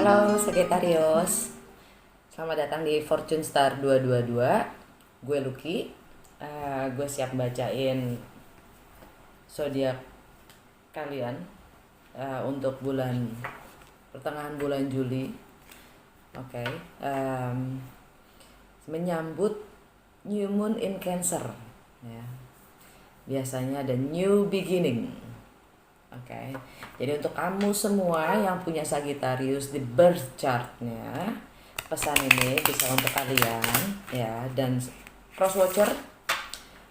Halo Sagittarius, selamat datang di Fortune Star 222. Gue Lucky. Gue siap bacain zodiak kalian untuk pertengahan bulan Juli. Oke, menyambut New Moon in Cancer. Ya, biasanya ada new beginning. Oke, jadi untuk kamu semua yang punya Sagittarius di birth chartnya, pesan ini bisa untuk kalian ya. Dan cross watcher,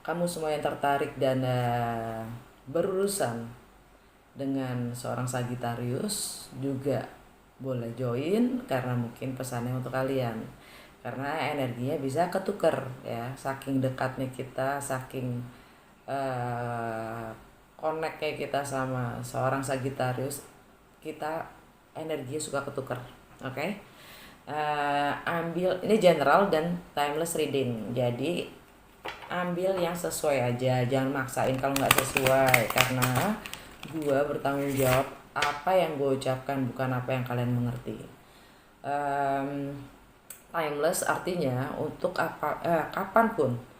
kamu semua yang tertarik dan berurusan dengan seorang Sagittarius juga boleh join, karena mungkin pesannya untuk kalian, karena energinya bisa ketuker ya, saking dekatnya kita, saking connect-nya kita sama seorang Sagittarius, kita energinya suka ketuker. Oke. Ambil ini general dan timeless reading, jadi ambil yang sesuai aja, jangan maksain kalau nggak sesuai, karena gue bertanggung jawab apa yang gue ucapkan, bukan apa yang kalian mengerti. Timeless artinya untuk kapanpun,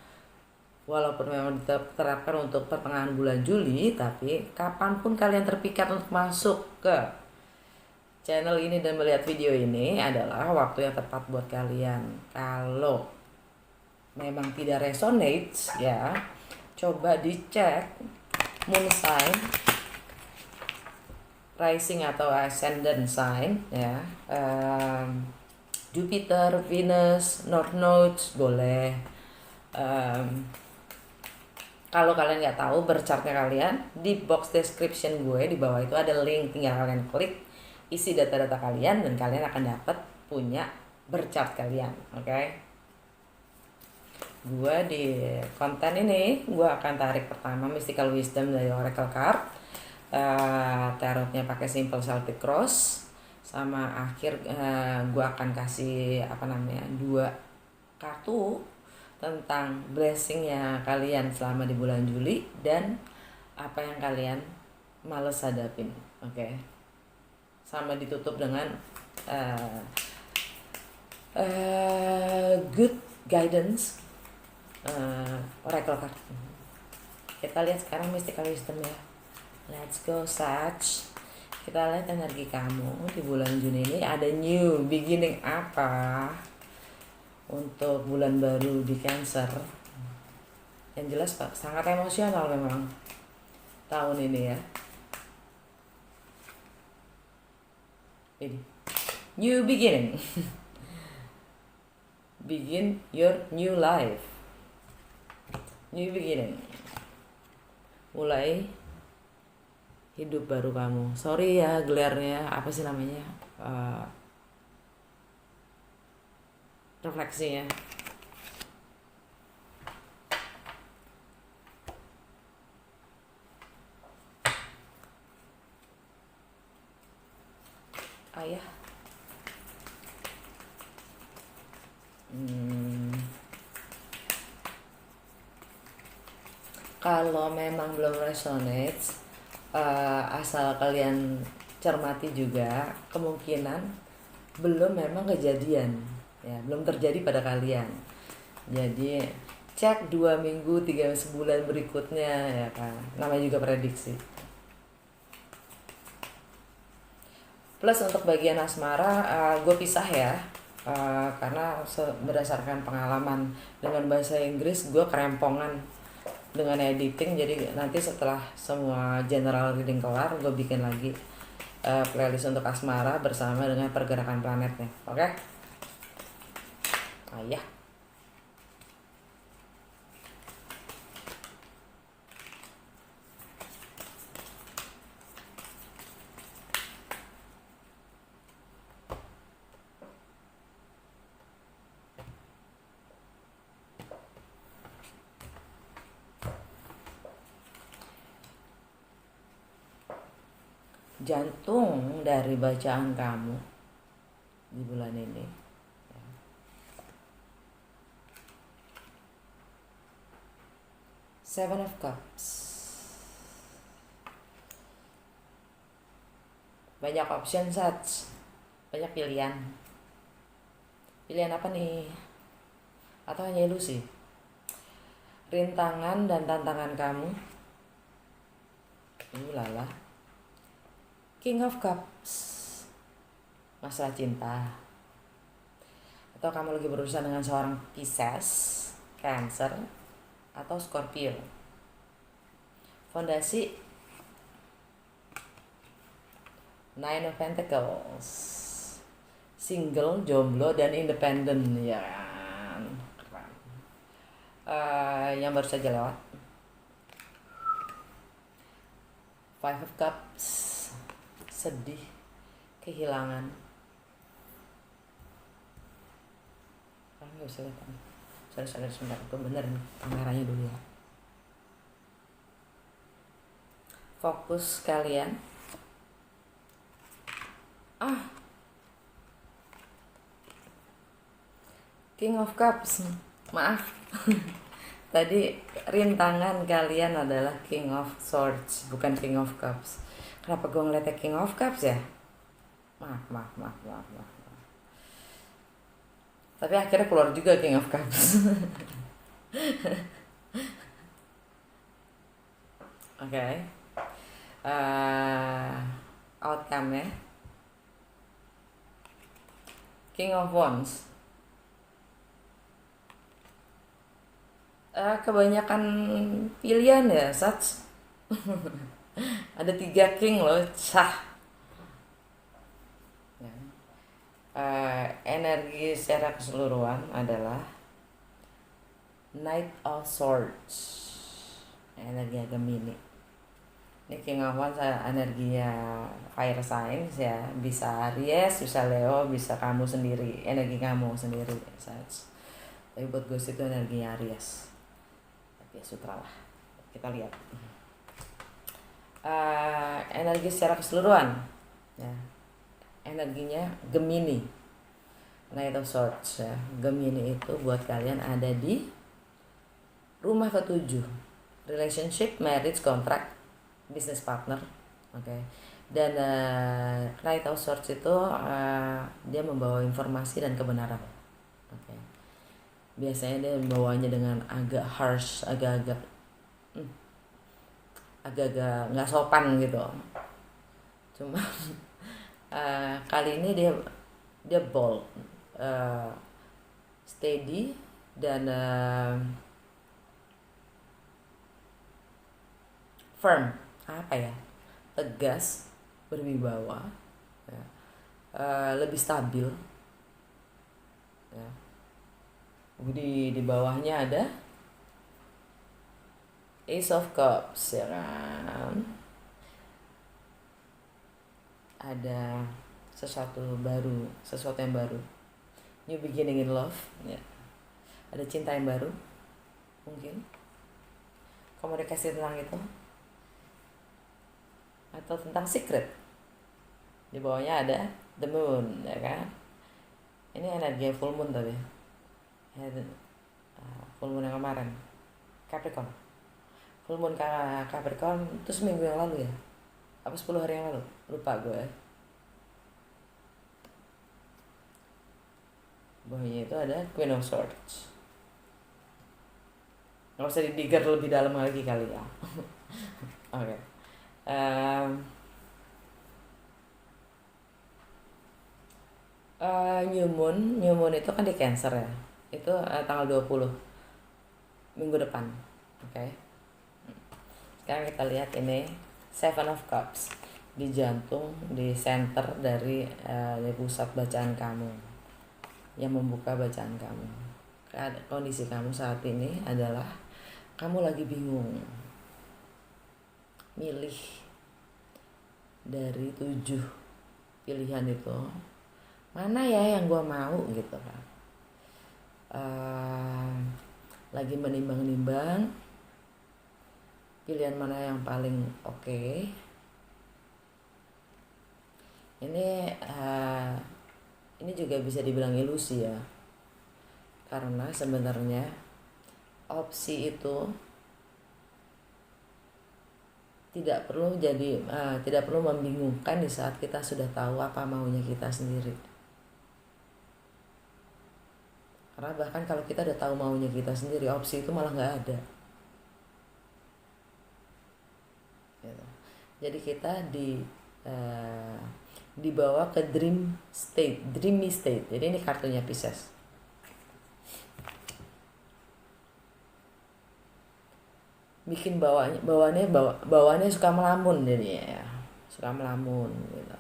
walaupun memang diterapkan untuk pertengahan bulan Juli, tapi kapanpun kalian terpikat untuk masuk ke channel ini dan melihat video ini adalah waktu yang tepat buat kalian. Kalau memang tidak resonate ya, coba dicek moon sign, rising atau ascendant sign ya, Jupiter, Venus, North Nodes boleh. Kalau kalian nggak tahu berchartnya kalian, di box description gue di bawah itu ada link, tinggal kalian klik, isi data-data kalian, dan kalian akan dapat punya berchart kalian. Oke. Gue di konten ini gue akan tarik pertama Mystical Wisdom dari Oracle Card, tarotnya pakai Simple Celtic Cross, sama akhir gue akan kasih dua kartu tentang blessingnya kalian selama di bulan Juli dan apa yang kalian males hadapin. Oke. Sama ditutup dengan good guidance Oracle card. Kita lihat sekarang Mystical Wisdom ya. Let's go Sag. Kita lihat energi kamu di bulan Juni ini, ada new beginning apa untuk bulan baru di Cancer. Yang jelas Pak, sangat emosional memang tahun ini ya. Ini new beginning. Begin your new life. New beginning. Mulai hidup baru kamu. Sorry ya gelarnya, apa sih namanya? Refleksinya. Ayah. Kalau memang belum resonate, asal kalian cermati juga, kemungkinan belum memang kejadian ya, belum terjadi pada kalian. Jadi cek 2 minggu 3 sebulan berikutnya ya kan, namanya juga prediksi. Plus untuk bagian asmara, gue pisah ya, karena berdasarkan pengalaman dengan bahasa Inggris, gue kerempongan dengan editing. Jadi nanti setelah semua general reading kelar, gue bikin lagi playlist untuk asmara bersama dengan pergerakan planetnya. Oke? Ayah. Jantung dari bacaan kamu di bulan ini ya. Seven of Cups, banyak option sets Banyak pilihan. Pilihan apa nih? Atau hanya ilusi? Rintangan dan tantangan kamu. Lala. King of Cups. Masalah cinta. Atau kamu lagi berurusan dengan seorang Pisces, Cancer, atau Scorpio. Fondasi Nine of Pentacles. Single, jomblo, dan independen, ya kan? Keren. Yang baru saja lewat. Five of Cups. Sedih, kehilangan. Gak bisa lihat. Sorry sebentar, itu bener nih kameranya dulu ya. Fokus kalian. King of Cups. Maaf. Tadi rintangan kalian adalah King of Swords, bukan King of Cups. Kenapa gue ngeliatnya King of Cups ya? Maaf. Tapi akhirnya keluar juga King of Cups. Oke. Outcome-nya King of Wands. Kebanyakan pilihan ya, Sats. Ada 3 king loh, cah. Energi secara keseluruhan adalah Knight of Swords. Energi Gemini. Ini King of Wands energinya fire signs ya, bisa Aries, bisa Leo, bisa kamu sendiri, energi kamu sendiri, Sats. Tapi buat gue itu energinya Aries. Tapi ya sutra lah, kita lihat. Energi secara keseluruhan ya, energinya Gemini, Knight of Swords ya. Gemini itu buat kalian ada di rumah ke-7, relationship, marriage, contract, business partner. Oke. Dan Knight of Swords itu dia membawa informasi dan kebenaran. Oke. Biasanya dia membawanya dengan agak harsh, agak-agak nggak sopan gitu. Cuma kali ini dia bold, steady, dan firm. Apa ya? Tegas, berwibawa, ya. Lebih stabil. Ya. Di bawahnya ada Ace of Cups, ya kan? Ada sesuatu yang baru. New beginning in love, ya. Ada cinta yang baru, mungkin. Komunikasi tentang itu. Atau tentang secret. Di bawahnya ada The Moon, ya kan? Ini energi full moon tapi. Full moon yang kemarin. Capricorn. Full moon Capricorn itu seminggu yang lalu ya? Apa 10 hari yang lalu? Lupa gue. Bawahnya itu ada Queen of Swords. Gak usah didiger lebih dalam lagi kali ya. Oke. New Moon itu kan di Cancer ya. Itu tanggal 20 minggu depan. Oke. Sekarang kita lihat ini Seven of Cups di jantung, di center dari pusat bacaan kamu, yang membuka bacaan kamu. Kondisi kamu saat ini adalah kamu lagi bingung milih dari 7 pilihan itu, mana ya yang gue mau gitu kan. Lagi menimbang-nimbang pilihan mana yang paling oke. Ini juga bisa dibilang ilusi ya, karena sebenarnya opsi itu tidak perlu membingungkan di saat kita sudah tahu apa maunya kita sendiri. Karena bahkan kalau kita udah tahu maunya kita sendiri, opsi itu malah nggak ada. Gitu. Jadi kita dibawa ke dreamy state. Jadi ini kartunya Pisces. Bikin bawaannya suka melamun jadinya ya, suka melamun gitu.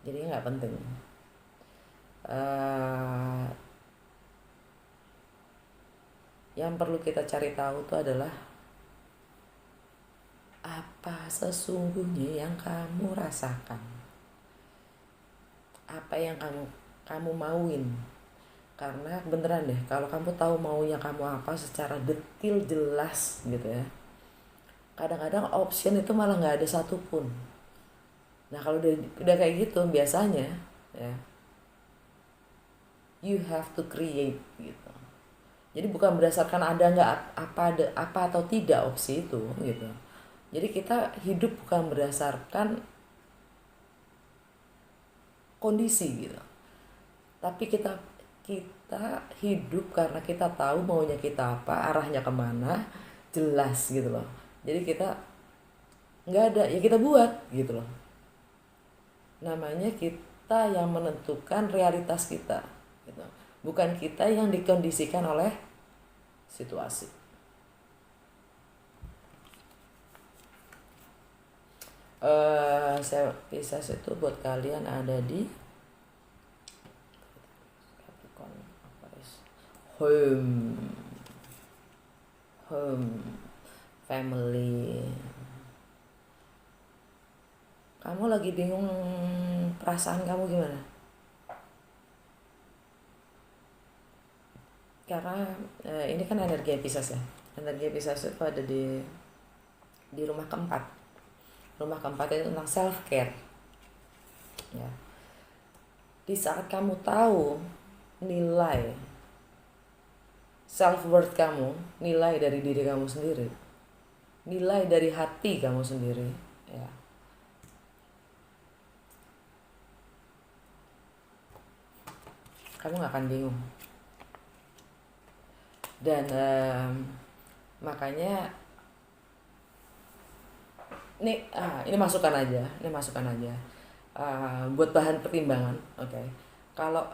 Jadi nggak penting. Yang perlu kita cari tahu itu adalah apa sesungguhnya yang kamu rasakan, apa yang kamu mauin. Karena beneran deh, kalau kamu tahu maunya kamu apa secara detail jelas gitu ya, kadang-kadang option itu malah nggak ada satupun. Nah kalau udah kayak gitu biasanya ya, you have to create gitu. Jadi bukan berdasarkan ada nggak apa atau tidak opsi itu gitu. Jadi kita hidup bukan berdasarkan kondisi gitu, tapi kita hidup karena kita tahu maunya kita apa, arahnya kemana, jelas gitu loh. Jadi kita nggak ada ya kita buat gitu loh. Namanya kita yang menentukan realitas kita gitu. Bukan kita yang dikondisikan oleh situasi. Saya Pisces itu buat kalian ada di home, family. Kamu lagi bingung perasaan kamu gimana? Karena ini kan energi Pisces ya. Energi Pisces itu ada di rumah keempat. Rumah keempat itu tentang self care. Ya. Di saat kamu tahu nilai self worth kamu, nilai dari diri kamu sendiri, nilai dari hati kamu sendiri, ya. Kamu gak akan bingung. Dan makanya ini masukan aja, buat bahan pertimbangan, oke. Kalau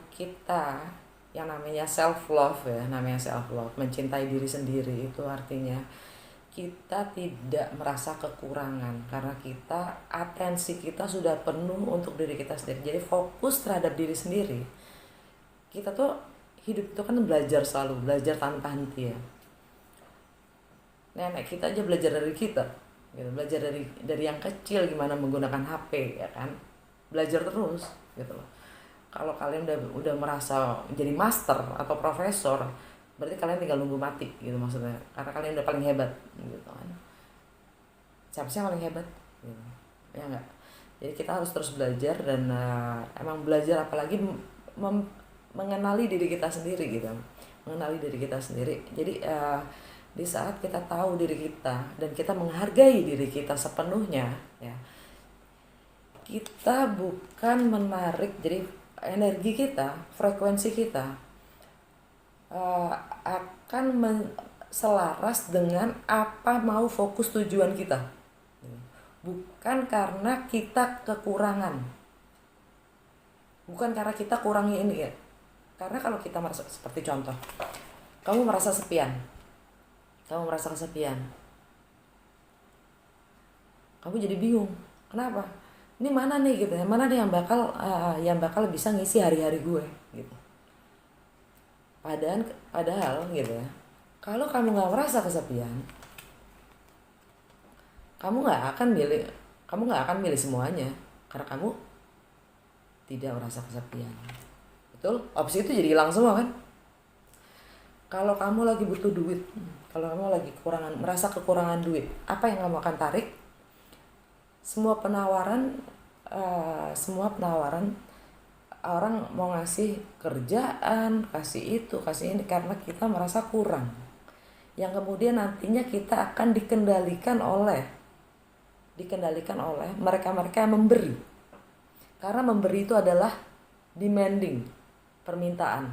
kita yang namanya self love, mencintai diri sendiri itu artinya kita tidak merasa kekurangan karena atensi kita sudah penuh untuk diri kita sendiri. Jadi fokus terhadap diri sendiri. Kita tuh hidup itu kan belajar tanpa henti ya. Nenek kita aja belajar dari kita, gitu. Belajar dari yang kecil gimana menggunakan HP ya kan, belajar terus gitu loh. Kalau kalian udah merasa jadi master atau profesor, berarti kalian tinggal nunggu mati gitu maksudnya, karena kalian udah paling hebat gitu kan. Siapa sih yang paling hebat gitu. Ya enggak. Jadi kita harus terus belajar dan emang belajar apalagi mengenali diri kita sendiri gitu. Jadi di saat kita tahu diri kita dan kita menghargai diri kita sepenuhnya ya, kita bukan menarik, jadi energi kita, frekuensi kita akan selaras dengan apa mau fokus tujuan kita, bukan karena kita kekurangan, bukan karena kita kurangi ini ya. Karena kalau kita merasa, seperti contoh, kamu merasa kesepian, kamu jadi bingung, kenapa? Ini mana nih gitu ya, mana nih yang bakal bisa ngisi hari-hari gue gitu. Padahal gitu ya, kalau kamu nggak merasa kesepian, kamu nggak akan milih semuanya karena kamu tidak merasa kesepian. Betul? Opsi itu jadi hilang semua kan? Kalau kamu lagi butuh duit, kalau kamu lagi merasa kekurangan duit, apa yang kamu akan tarik? Semua penawaran orang mau ngasih kerjaan, kasih itu, kasih ini, karena kita merasa kurang. Yang kemudian nantinya kita akan dikendalikan oleh dikendalikan oleh mereka-mereka yang memberi. Karena memberi itu adalah demanding, permintaan.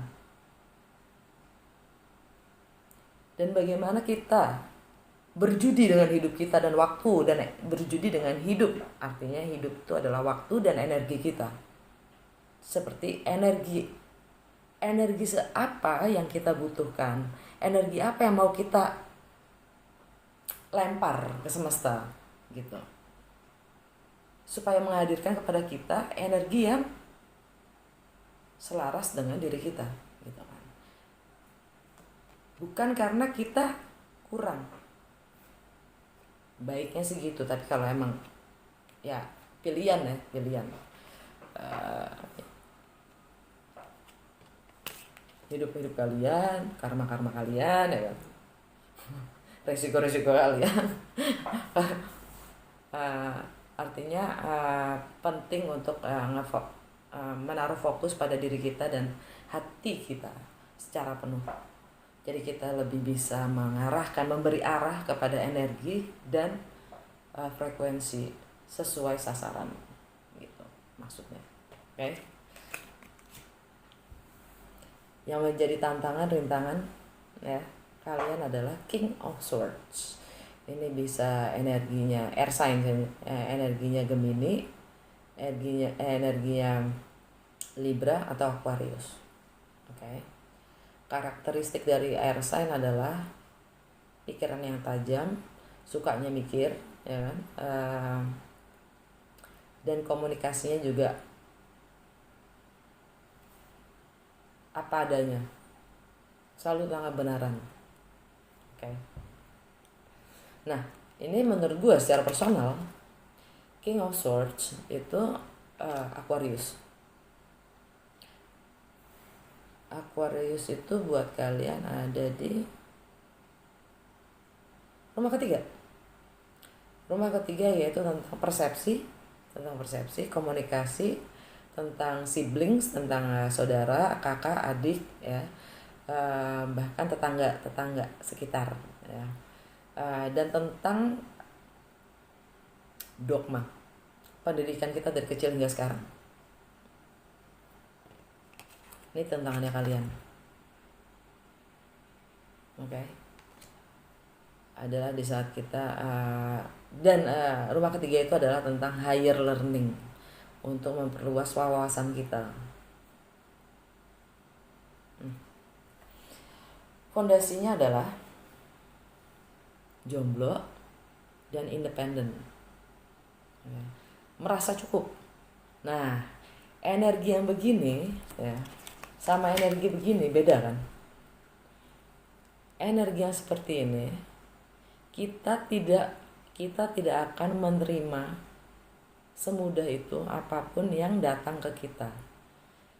Dan bagaimana kita berjudi dengan hidup kita dan waktu, dan berjudi dengan hidup, artinya hidup itu adalah waktu dan energi kita. Seperti energi apa yang kita butuhkan, energi apa yang mau kita lempar ke semesta gitu, supaya menghadirkan kepada kita energi yang selaras dengan diri kita gitu kan. Bukan karena kita kurang, baiknya segitu, tapi kalau emang ya pilihan hidup kalian, karma kalian ya kan, resiko kalian. Artinya penting untuk menaruh fokus pada diri kita dan hati kita secara penuh. Jadi kita lebih bisa mengarahkan, memberi arah kepada energi dan frekuensi sesuai sasaran gitu maksudnya. Oke. Yang menjadi tantangan, rintangan ya kalian adalah King of Swords. Ini bisa energinya air sign, energinya Gemini, energinya Libra atau Aquarius. Oke. Karakteristik dari air sign adalah pikiran yang tajam, sukanya mikir, ya kan? Dan komunikasinya juga apa adanya, selalu tentang kebenaran. Oke. Nah, ini menurut gue secara personal, King of Swords itu Aquarius. Aquarius itu buat kalian ada di rumah ketiga. Rumah ketiga yaitu tentang persepsi, komunikasi, tentang siblings, tentang saudara, kakak, adik, ya, bahkan tetangga sekitar, ya, dan tentang dogma pendidikan kita dari kecil hingga sekarang. Ini tantangannya kalian, oke? Adalah di saat kita dan rumah ketiga itu adalah tentang higher learning, untuk memperluas wawasan kita. Fondasinya adalah jomblo dan independen, merasa cukup. Nah, energi yang begini ya sama energi begini beda kan. Energi yang seperti ini kita tidak akan menerima semudah itu apapun yang datang ke kita,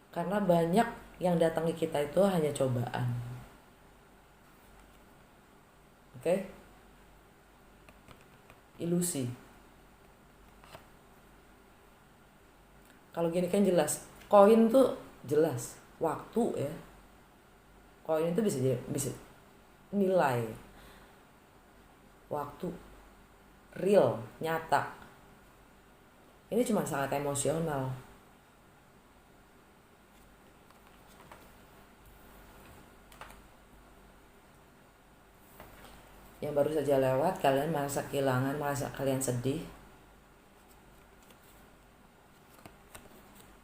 karena banyak yang datang ke kita itu hanya cobaan. Oke? Ilusi. Kalau gini kan jelas, koin tuh jelas, waktu ya. Koin itu bisa nilai, waktu real, nyata. Ini cuma sangat emosional. Yang baru saja lewat, kalian merasa kehilangan, merasa kalian sedih,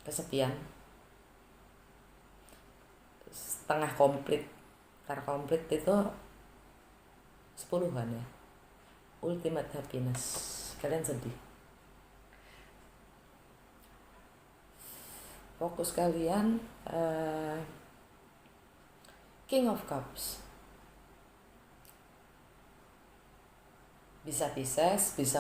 kesepian, setengah komplit. Karena komplit itu 10-an ya, ultimate happiness. Kalian sedih. Fokus kalian King of Cups. Bisa Pisces, bisa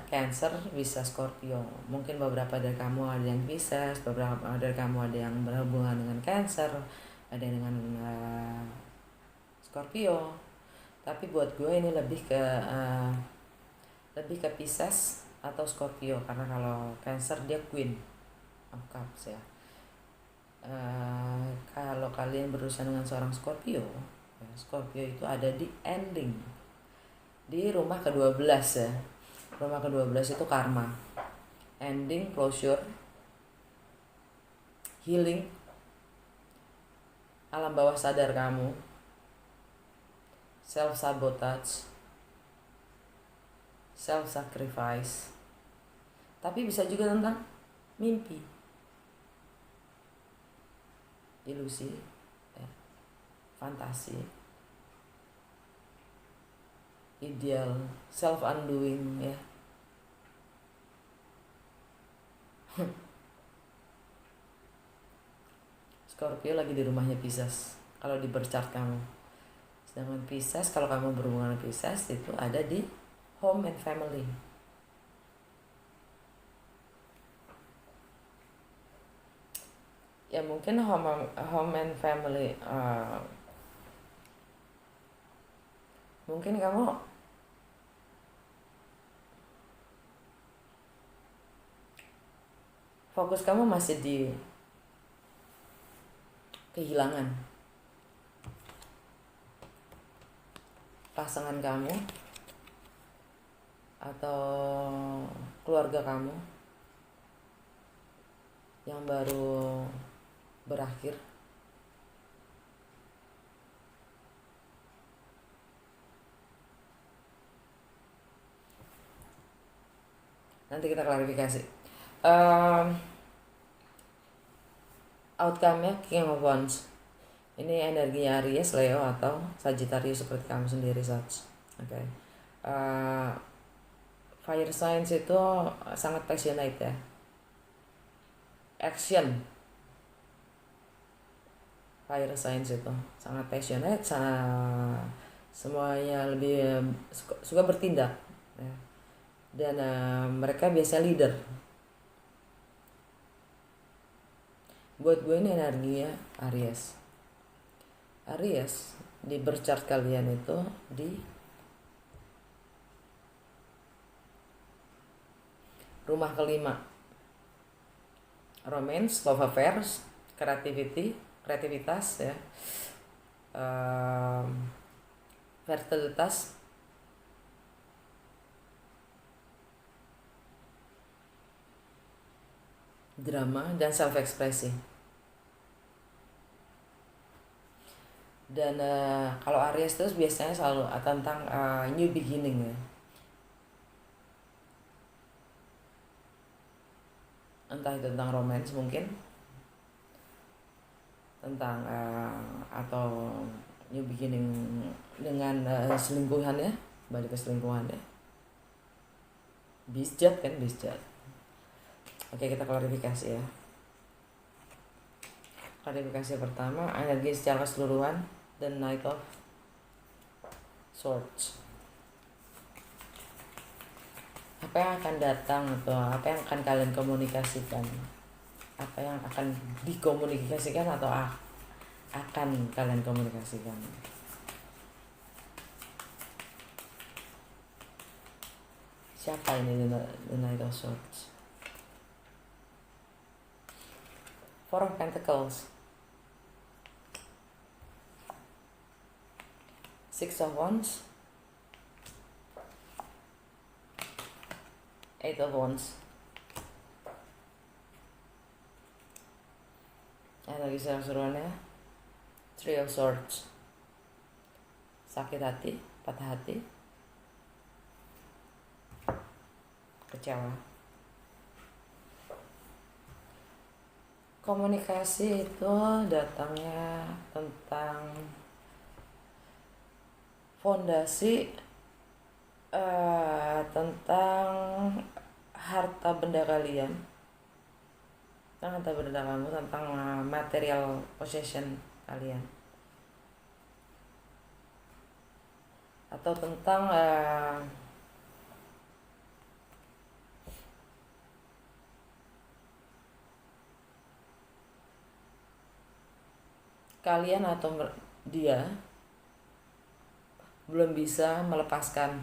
Cancer, bisa Scorpio. Mungkin beberapa dari kamu ada yang Pisces, beberapa dari kamu ada yang berhubungan dengan Cancer, ada yang dengan Scorpio. Tapi buat gue ini lebih ke Pisces atau Scorpio, karena kalau Cancer dia Queen of Cups ya. Kalau kalian berurusan dengan seorang Scorpio, ya, Scorpio itu ada di ending, di rumah ke-12 ya. Rumah ke-12 itu karma, ending, closure, healing, alam bawah sadar kamu, self sabotage, self sacrifice. Tapi bisa juga tentang mimpi, ilusi, ya, fantasi, ideal, self undoing, ya. Scorpio lagi di rumahnya Pisces kalau di birth chart kamu. Sedangkan Pisces, kalau kamu berhubungan dengan Pisces, itu ada di home and family. Ya mungkin home and family, mungkin kamu fokus kamu masih di kehilangan pasangan kamu atau keluarga kamu yang baru berakhir. Nanti kita klarifikasi. Outcome-nya King of Wands. Ini energinya Aries, Leo atau Sagittarius seperti kamu sendiri, Sag. Oke. Fire signs itu sangat passionate, ya. Action. Fire signs itu sangat passionate, semuanya lebih suka bertindak, ya. Dan mereka biasa leader. Buat gue ini energinya Aries. Aries di birth chart kalian itu di rumah kelima, romance, love affairs, kreativitas, ya, fertilitas, drama, dan self ekspresi. Dan kalau Aries terus biasanya selalu tentang new beginning, ya. Entah itu tentang romance mungkin, tentang atau new beginning dengan selingkuhan, ya, balik ke selingkuhan, ya. Bisjat kan, bisjat. Oke, kita klarifikasi, ya. Klarifikasi pertama, energi secara keseluruhan, the Knight of Swords. Apa yang akan datang atau apa yang akan kalian komunikasikan, apa yang akan dikomunikasikan atau akan kalian komunikasikan. Siapa ini the Knight of Swords? Four of Pentacles, Six of Wands, Eight of Wands. Energi seru-seruannya Three of Swords, sakit hati, patah hati, kecewa. Komunikasi itu datangnya tentang fondasi, tentang harta benda kalian, tentang harta benda kamu, tentang material possession kalian, atau tentang kalian atau dia belum bisa melepaskan,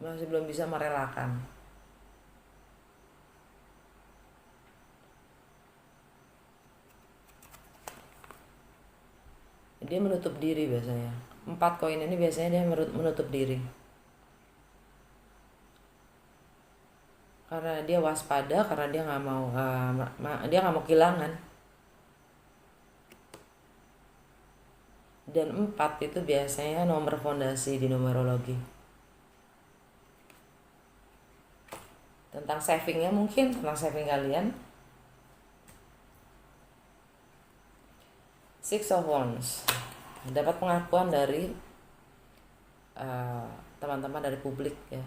masih belum bisa merelakan. Dia menutup diri biasanya. 4 koin ini biasanya dia menutup diri. karena dia waspada, karena dia nggak mau dia nggak mau kehilangan. Dan 4 itu biasanya nomor fondasi di numerologi. Tentang savingnya mungkin, tentang saving kalian. Six of Wands. Dapat pengakuan dari teman-teman dari publik ya.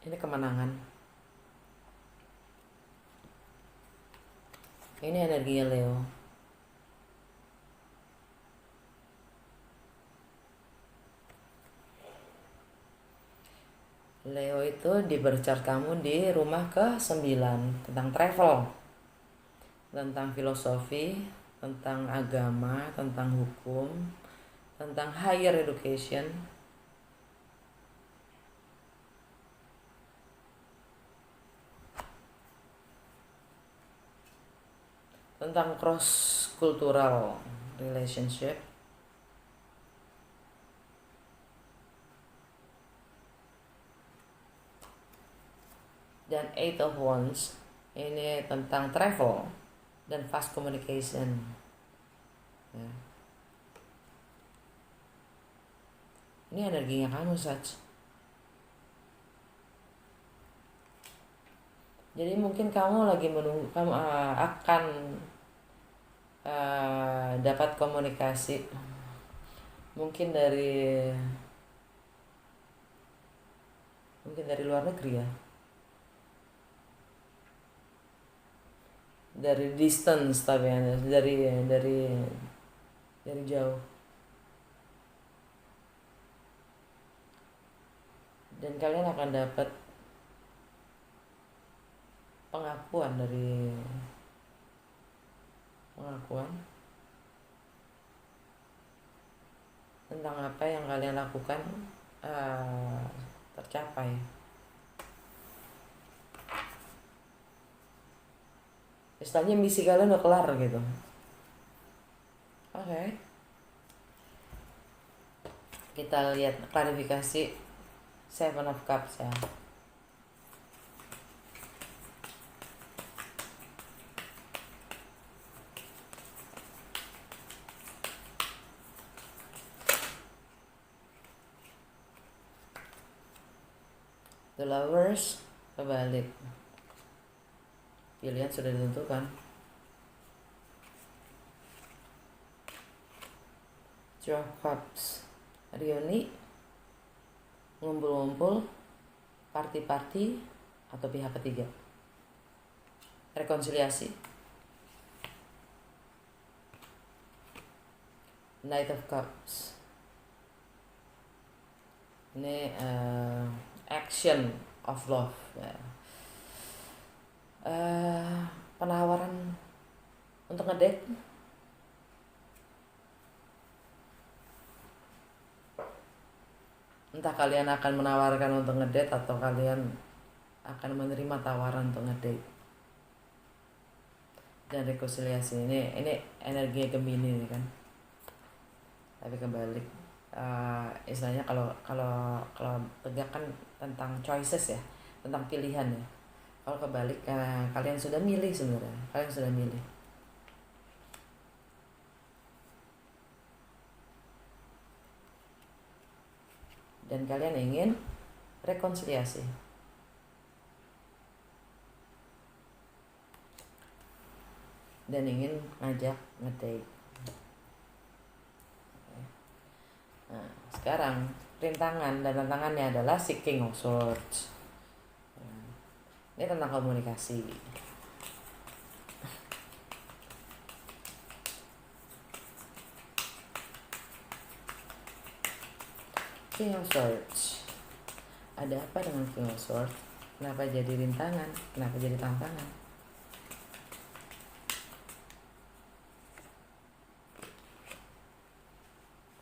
Ini kemenangan. Ini energinya Leo. Leo itu di birth chart kamu di rumah ke-9 tentang travel, tentang filosofi, tentang agama, tentang hukum, tentang higher education. Tentang cross cultural relationship. Dan 8 of Wands ini tentang travel dan fast communication ya. Ini energinya kamu, Saj. Jadi mungkin kamu lagi menunggu, kamu akan dapat komunikasi mungkin dari luar negeri ya, dari distance, tapi dari jauh. Dan kalian akan dapat pengakuan tentang apa yang kalian lakukan tercapai. Istilahnya misi kalian udah kelar gitu. Oke. Kita lihat klarifikasi Seven of Cups ya. The Lovers kebalik. Pilihan sudah ditentukan. Two of Cups. Reuni, ngumpul-ngumpul, party-party, atau pihak ketiga. Rekonsiliasi. Knight of Cups. Ini action of love ya. Penawaran untuk ngedate. Entah kalian akan menawarkan untuk ngedate atau kalian akan menerima tawaran untuk ngedate. Dan rekonsiliasi ini energi Gemini nih kan. Tapi kebalik. Istilahnya kalau tegak kan tentang choices ya, tentang pilihan ya. Kalau kebalik kalian sudah milih sebenarnya, kalian sudah milih. Dan kalian ingin rekonsiliasi. Dan ingin ngajak ngedate. Nah, sekarang rintangan dan tantangannya adalah King of Swords. Ini tentang komunikasi. King of Swords. Ada apa dengan King of Swords? Kenapa jadi rintangan? Kenapa jadi tantangan?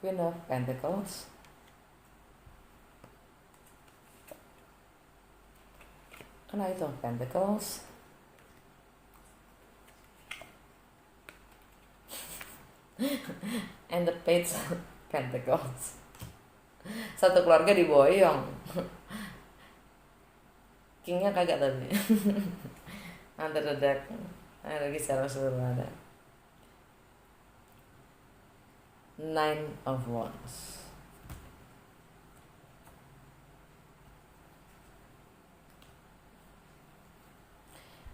Queen of Pentacles. Knight of Pentacles. And the Page of Pentacles. Satu keluarga diboyong. Kingnya kagak tadi. Under the deck, energi secara keseluruhan ada. Nine of Wands.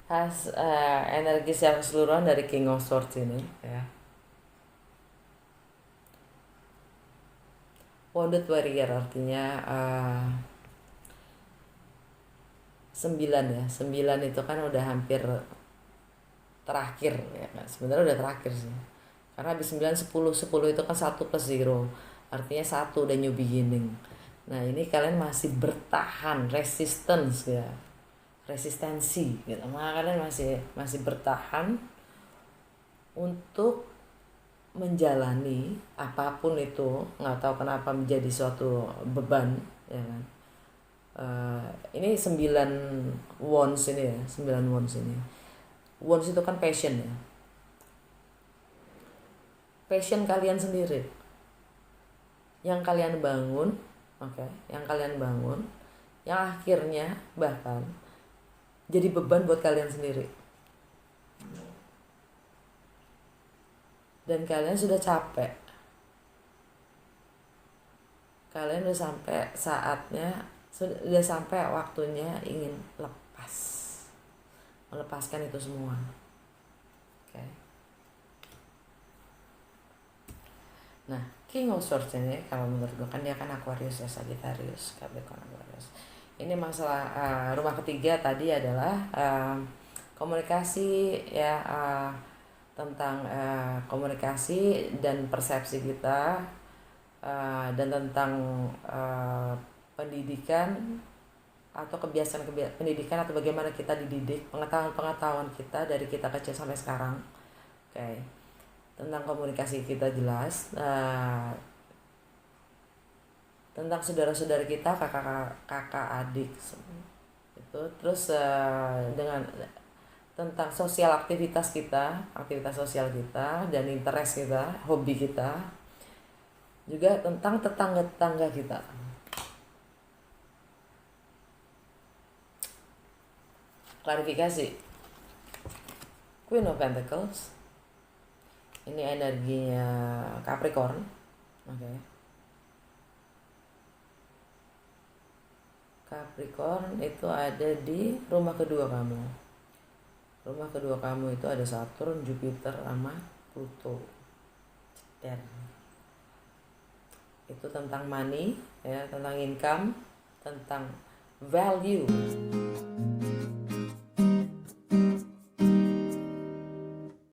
Energi secara keseluruhan dari King of Swords ini ya. Wounded Warrior artinya 9 ya. 9 itu kan udah hampir terakhir ya. Sebenarnya udah terakhir sih. Karena habis 9 10 itu kan 1 plus 0. Artinya 1 udah new beginning. Nah, ini kalian masih bertahan, resistance ya. Resistensi gitu. Maka kalian masih bertahan untuk menjalani apapun itu, nggak tahu kenapa menjadi suatu beban ya kan. Ini 9 wands ini ya, 9 wands ini. Wands itu kan passion ya. Passion kalian sendiri. Yang kalian bangun, yang kalian bangun, yang akhirnya bahkan jadi beban buat kalian sendiri. Dan kalian sudah capek. Kalian udah sampai saatnya, sudah sampai waktunya ingin lepas. Melepaskan itu semua. Oke. Nah, King of Swords ini kalau menurut gue kan dia kan Aquarius ya, Sagittarius, Capricorn, Aquarius. Ini masalah rumah ketiga tadi adalah komunikasi ya, tentang komunikasi dan persepsi kita, dan tentang pendidikan atau kebiasaan pendidikan atau bagaimana kita dididik, pengetahuan kita dari kita kecil sampai sekarang. Oke. Tentang komunikasi kita jelas, tentang saudara-saudara kita, kakak adik itu, terus dengan tentang sosial aktivitas sosial kita dan interest kita, hobi kita, juga tentang tetangga-tetangga kita. Klarifikasi. Queen of Pentacles ini energinya Capricorn. Oke. Capricorn itu ada di rumah kedua kamu. Rumah kedua kamu itu ada Saturn, Jupiter, sama Pluto. Dan itu tentang money ya, tentang income, tentang value.